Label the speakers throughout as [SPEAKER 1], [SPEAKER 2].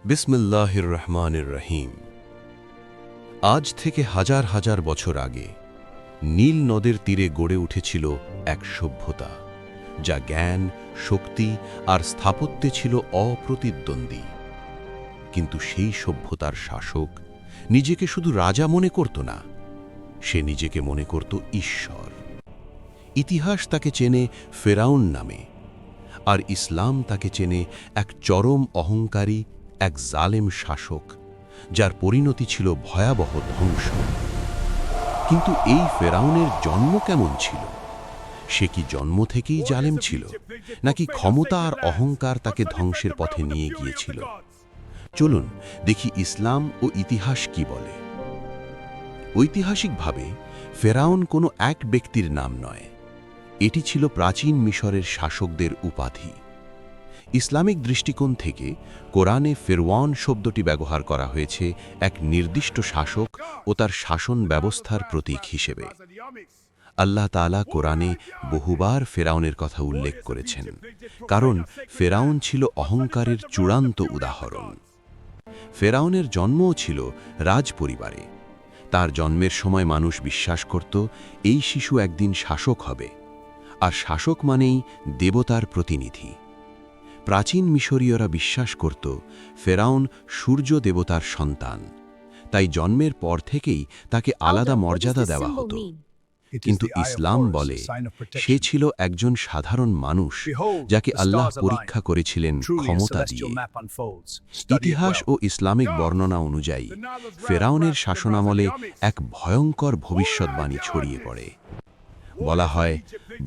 [SPEAKER 1] বিসমিল্লাহির রহমানির রহিম। আজ থেকে হাজার হাজার বছর আগে নীল নদের তীরে গড়ে উঠেছিল এক সভ্যতা, যা জ্ঞান, শক্তি আর স্থাপত্যে ছিল অপ্রতিদ্বন্দ্বী। কিন্তু সেই সভ্যতার শাসক নিজেকে শুধু রাজা মনে করত না, সে নিজেকে মনে করত ঈশ্বর। ইতিহাস তাকে চেনে ফেরাউন নামে, আর ইসলাম তাকে চেনে এক চরম অহংকারী, এক জালেম শাসক, যার পরিণতি ছিল ভয়াবহ ধ্বংস। কিন্তু এই ফেরাউনের জন্ম কেমন ছিল? সে কি জন্ম থেকেই জালেম ছিল, নাকি ক্ষমতা আর অহংকার তাকে ধ্বংসের পথে নিয়ে গিয়েছিল? চলুন দেখি ইসলাম ও ইতিহাস কি বলে। ঐতিহাসিকভাবে ফেরাউন কোনো এক ব্যক্তির নাম নয়, এটি ছিল প্রাচীন মিশরের শাসকদের উপাধি। ইসলামিক দৃষ্টিকোণ থেকে কোরআনে ফেরওয়ান শব্দটি ব্যবহার করা হয়েছে এক নির্দিষ্ট শাসক ও তার শাসন ব্যবস্থার প্রতীক হিসেবে। আল্লাহ তাআলা কোরআনে বহুবার ফেরাউনের কথা উল্লেখ করেছেন, কারণ ফেরাউন ছিল অহংকারের চূড়ান্ত উদাহরণ। ফেরাউনের জন্মও ছিল রাজ পরিবারে। তার জন্মের সময় মানুষ বিশ্বাস করত এই শিশু একদিন শাসক হবে, আর শাসক মানেই দেবতার প্রতিনিধি। প্রাচীন মিশরীয়রা বিশ্বাস করত ফেরাউন সূর্য দেবতার সন্তান, তাই জন্মের পর থেকেই তাকে আলাদা মর্যাদা দেওয়া হতো। কিন্তু ইসলাম বলে সে ছিল একজন সাধারণ মানুষ, যাকে আল্লাহ পরীক্ষা করেছিলেন ক্ষমতা দিয়ে। ইতিহাস ও ইসলামিক বর্ণনা অনুযায়ী ফেরাউনের শাসনামলে এক ভয়ঙ্কর ভবিষ্যদ্বাণী ছড়িয়ে পড়ে। বলা হয়,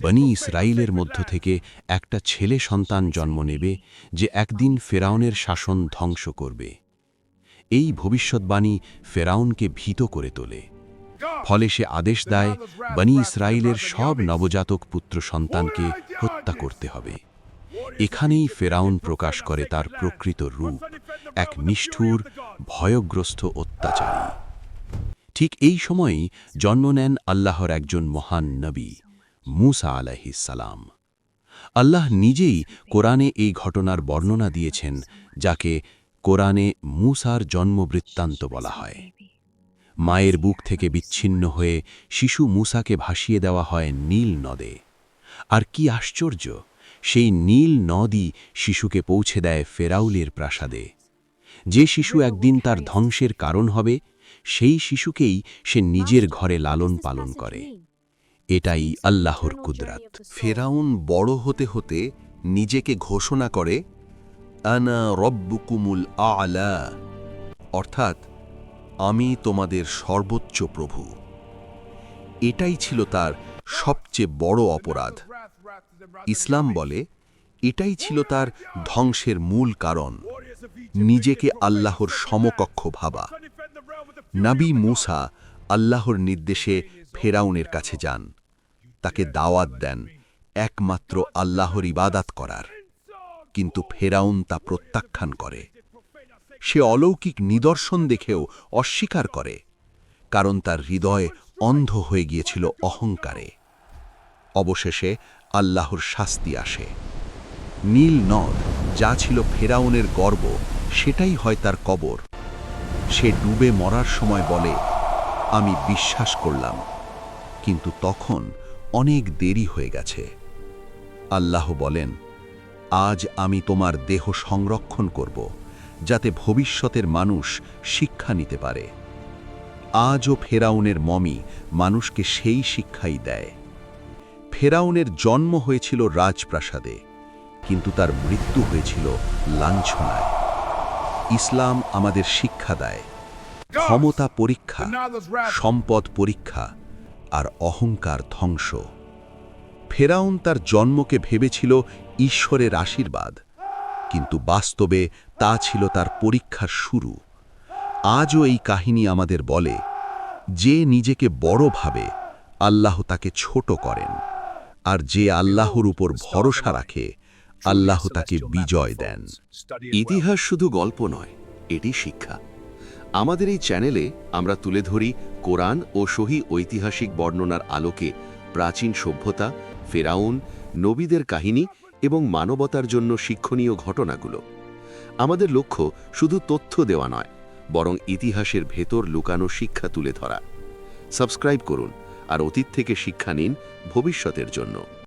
[SPEAKER 1] বনি ইসরাইলের মধ্য থেকে একটা ছেলে সন্তান জন্ম নেবে, যে একদিন ফেরাউনের শাসন ধ্বংস করবে। এই ভবিষ্যদ্বাণী ফেরাউনকে ভীত করে তোলে। ফলে সে আদেশ দেয় বনি ইসরাইলের সব নবজাতক পুত্র সন্তানকে হত্যা করতে হবে। এখানেই ফেরাউন প্রকাশ করে তার প্রকৃত রূপ, এক নিষ্ঠুর, ভয়গ্রস্ত অত্যাচারী। ঠিক এই সময়ই জন্ম নেন আল্লাহর একজন মহান নবী, মূসা আলাইহিস সালাম। আল্লাহ নিজেই কোরআনে এই ঘটনার বর্ণনা দিয়েছেন, যাকে কোরআনে মূসার জন্মবৃত্তান্ত বলা হয়। মায়ের বুক থেকে বিচ্ছিন্ন হয়ে শিশু মূসাকে ভাসিয়ে দেওয়া হয় নীল নদে। আর কি আশ্চর্য, সেই নীল নদই শিশুকে পৌঁছে দেয় ফেরাউনের প্রাসাদে। যে শিশু একদিন তার ধ্বংসের কারণ হবে, সেই শিশুকেই সে নিজের ঘরে লালন পালন করে। এটাই আল্লাহর কুদরত।
[SPEAKER 2] ফেরাউন বড় হতে হতে নিজেকে ঘোষণা করে, আনা রব্বুকুমুল আ'লা, অর্থাৎ আমি তোমাদের সর্বোচ্চ প্রভু। এটাই ছিল তার সবচেয়ে বড় অপরাধ। ইসলাম বলে এটাই ছিল তার ধ্বংসের মূল কারণ, নিজেকে আল্লাহর সমকক্ষ ভাবা। নবী মূসা আল্লাহর নির্দেশে ফেরাউনের কাছে যান, তাকে দাওয়াত দেন একমাত্র আল্লাহর ইবাদত করার। কিন্তু ফেরাউন তা প্রত্যাখ্যান করে। সে অলৌকিক নিদর্শন দেখেও অস্বীকার করে, কারণ তার হৃদয় অন্ধ হয়ে গিয়েছিল অহংকারে। অবশেষে আল্লাহর শাস্তি আসে। নীল নদ, যা ছিল ফেরাউনের গর্ব, সেটাই হয় তার কবর। সে ডুবে মরার সময় বলে, আমি বিশ্বাস করলাম, কিন্তু তখন অনেক দেরি হয়ে গেছে। আল্লাহ বলেন, আজ আমি তোমার দেহ সংরক্ষণ করব, যাতে ভবিষ্যতের মানুষ শিক্ষা নিতে পারে। আজও ফেরাউনের মমি মানুষকে সেই শিক্ষাই দেয়। ফেরাউনের জন্ম হয়েছিল রাজপ্রাসাদে, কিন্তু তার মৃত্যু হয়েছিল লাঞ্ছনায়। ইসলাম আমাদের শিক্ষা দেয়, ক্ষমতা পরীক্ষা, সম্পদ পরীক্ষা, আর অহংকার ধ্বংস। ফেরাউন তার জন্মকে ভেবেছিল ঈশ্বরের আশীর্বাদ, কিন্তু বাস্তবে তা ছিল তার পরীক্ষার শুরু। আজও এই কাহিনী আমাদের বলে, যে নিজেকে বড় ভাবে, আল্লাহ তাকে ছোট করেন, আর যে আল্লাহর উপর ভরসা রাখে, আল্লাহ তাকে বিজয় দেন।
[SPEAKER 1] ইতিহাস শুধু গল্প নয়, এটি শিক্ষা। আমাদের এই চ্যানেলে আমরা তুলে ধরি কোরআন ও সহিহ ঐতিহাসিক বর্ণনার আলোকে প্রাচীন সভ্যতা, ফেরাউন, নবীদের কাহিনী এবং মানবতার জন্য শিক্ষণীয় ঘটনাগুলো।
[SPEAKER 3] আমাদের লক্ষ্য শুধু তথ্য দেওয়া নয়, বরং ইতিহাসের ভেতর লুকানো শিক্ষা তুলে ধরা। সাবস্ক্রাইব করুন আর অতীত থেকে শিক্ষা নিন ভবিষ্যতের জন্য।